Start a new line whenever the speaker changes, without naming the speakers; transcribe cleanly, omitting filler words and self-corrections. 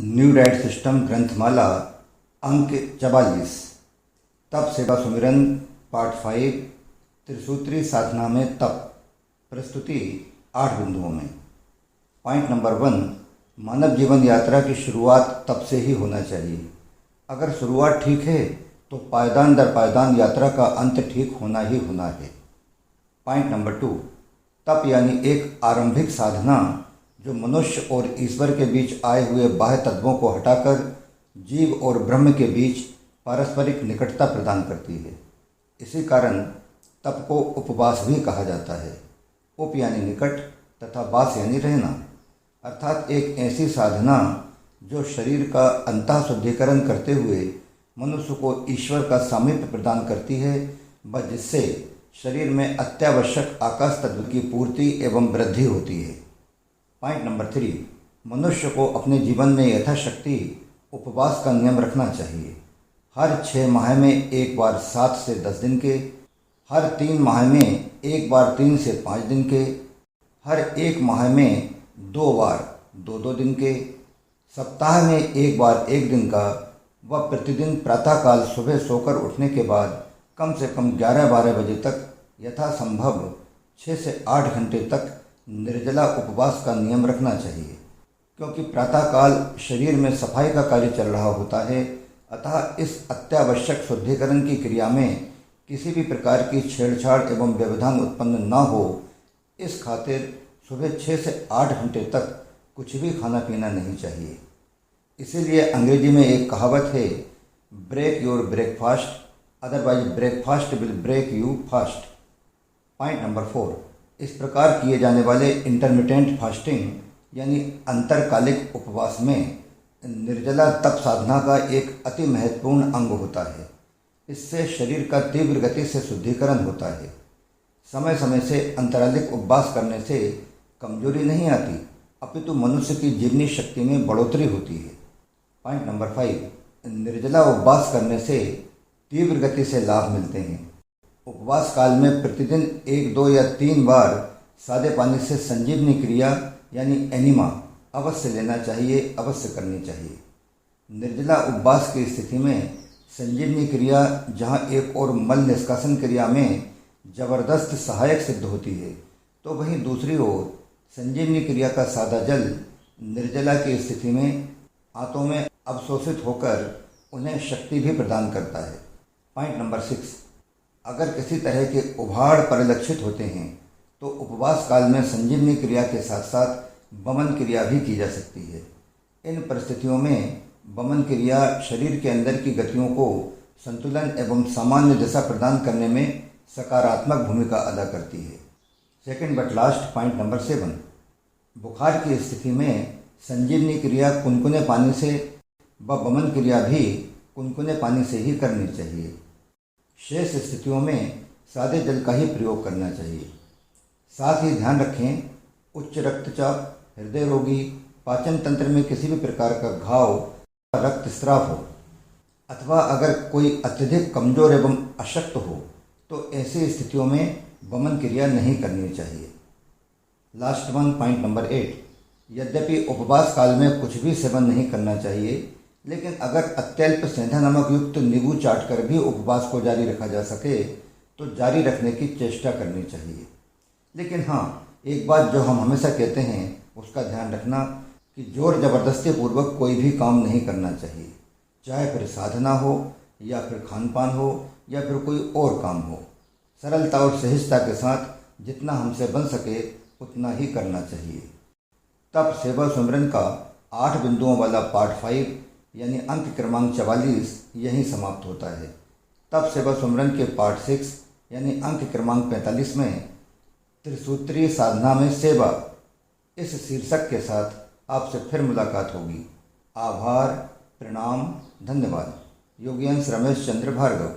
New diet system ग्रंथमाला अंक 44 तप सेवा सुमिरन पार्ट 5 त्रिसूत्री साधना में तप। प्रस्तुति 8 बिंदुओं में। पॉइंट नंबर 1, मानव जीवन यात्रा की शुरुआत तप से ही होना चाहिए। अगर शुरुआत ठीक है तो पायदान दर पायदान यात्रा का अंत ठीक होना ही होना है। पॉइंट नंबर 2, तप यानी एक आरंभिक साधना जो मनुष्य और ईश्वर के बीच आए हुए बाह्य तत्वों को हटाकर जीव और ब्रह्म के बीच पारस्परिक निकटता प्रदान करती है। इसी कारण तप को उपवास भी कहा जाता है। उप यानी निकट तथा वास यानी रहना, अर्थात एक ऐसी साधना जो शरीर का अंतः शुद्धिकरण करते हुए मनुष्य को ईश्वर का सामीप्य प्रदान करती है, व जिससे शरीर में अत्यावश्यक आकाश तत्व की पूर्ति एवं वृद्धि होती है। पॉइंट नंबर 3, मनुष्य को अपने जीवन में यथाशक्ति उपवास का नियम रखना चाहिए। हर 6 माह में एक बार 7 से 10 दिन के, हर 3 माह में एक बार 3 से 5 दिन के, हर 1 माह में 2 बार 2-2 दिन के, सप्ताह में एक बार 1 दिन का, व प्रतिदिन प्रातःकाल सुबह सोकर उठने के बाद कम से कम 11-12 बजे तक यथासंभव 6 से 8 घंटे तक निर्जला उपवास का नियम रखना चाहिए। क्योंकि प्रातःकाल शरीर में सफाई का कार्य चल रहा होता है, अतः इस अत्यावश्यक शुद्धिकरण की क्रिया में किसी भी प्रकार की छेड़छाड़ एवं व्यवधान उत्पन्न न हो, इस खातिर सुबह 6 से 8 घंटे तक कुछ भी खाना पीना नहीं चाहिए। इसीलिए अंग्रेजी में एक कहावत है, break your breakfast otherwise breakfast will break you fast. Point number 4, इस प्रकार किए जाने वाले इंटरमिटेंट फास्टिंग यानी अंतरकालिक उपवास में निर्जला तप साधना का एक अति महत्वपूर्ण अंग होता है। इससे शरीर का तीव्र गति से शुद्धिकरण होता है। समय समय से अंतरालिक उपवास करने से कमजोरी नहीं आती, अपितु मनुष्य की जीवनी शक्ति में बढ़ोतरी होती है। पॉइंट नंबर 5, निर्जला उपवास करने से तीव्र गति से लाभ मिलते हैं। उपवास काल में प्रतिदिन 1, 2 या 3 बार सादे पानी से संजीवनी क्रिया यानी एनिमा अवश्य लेना चाहिए, अवश्य करनी चाहिए। निर्जला उपवास की स्थिति में संजीवनी क्रिया जहां एक और मल निष्कासन क्रिया में जबरदस्त सहायक सिद्ध होती है, तो वहीं दूसरी ओर संजीवनी क्रिया का सादा जल निर्जला की स्थिति में आंतों में अवशोषित होकर उन्हें शक्ति भी प्रदान करता है। पॉइंट नंबर 6, अगर किसी तरह के उभाड़ परिलक्षित होते हैं तो उपवास काल में संजीवनी क्रिया के साथ साथ वमन क्रिया भी की जा सकती है। इन परिस्थितियों में वमन क्रिया शरीर के अंदर की गतियों को संतुलन एवं सामान्य दिशा प्रदान करने में सकारात्मक भूमिका अदा करती है। Second but last, point number 7, बुखार की स्थिति में संजीवनी क्रिया कुनकुने पानी से व वमन क्रिया भी कुनकुने पानी से ही करनी चाहिए। शेष स्थितियों में सादे जल का ही प्रयोग करना चाहिए। साथ ही ध्यान रखें, उच्च रक्तचाप, हृदय रोगी, पाचन तंत्र में किसी भी प्रकार का घाव, रक्तस्राव हो, अथवा अगर कोई अत्यधिक कमजोर एवं अशक्त हो तो ऐसी स्थितियों में वमन क्रिया नहीं करनी चाहिए। लास्ट वन, पॉइंट नंबर 8, यद्यपि उपवास काल में कुछ भी सेवन नहीं करना चाहिए, लेकिन अगर अत्यल्प सेंधा नमक युक्त नींबू चाटकर भी उपवास को जारी रखा जा सके तो जारी रखने की चेष्टा करनी चाहिए। लेकिन हाँ, एक बात जो हम हमेशा कहते हैं उसका ध्यान रखना कि जोर जबरदस्ती पूर्वक कोई भी काम नहीं करना चाहिए, चाहे फिर साधना हो या फिर खान पान हो या फिर कोई और काम हो। सरलता और सहजता के साथ जितना हमसे बन सके उतना ही करना चाहिए। तप सेवा सुमिरन का 8 बिंदुओं वाला पार्ट 5 यानी अंक क्रमांक 44 यहीं समाप्त होता है। तप सेवा सुमिरन के पार्ट 6 यानी अंक क्रमांक 45 में त्रिसूत्री साधना में सेवा इस शीर्षक के साथ आपसे फिर मुलाकात होगी। आभार, प्रणाम, धन्यवाद। योगी अंश रमेश चंद्र भार्गव।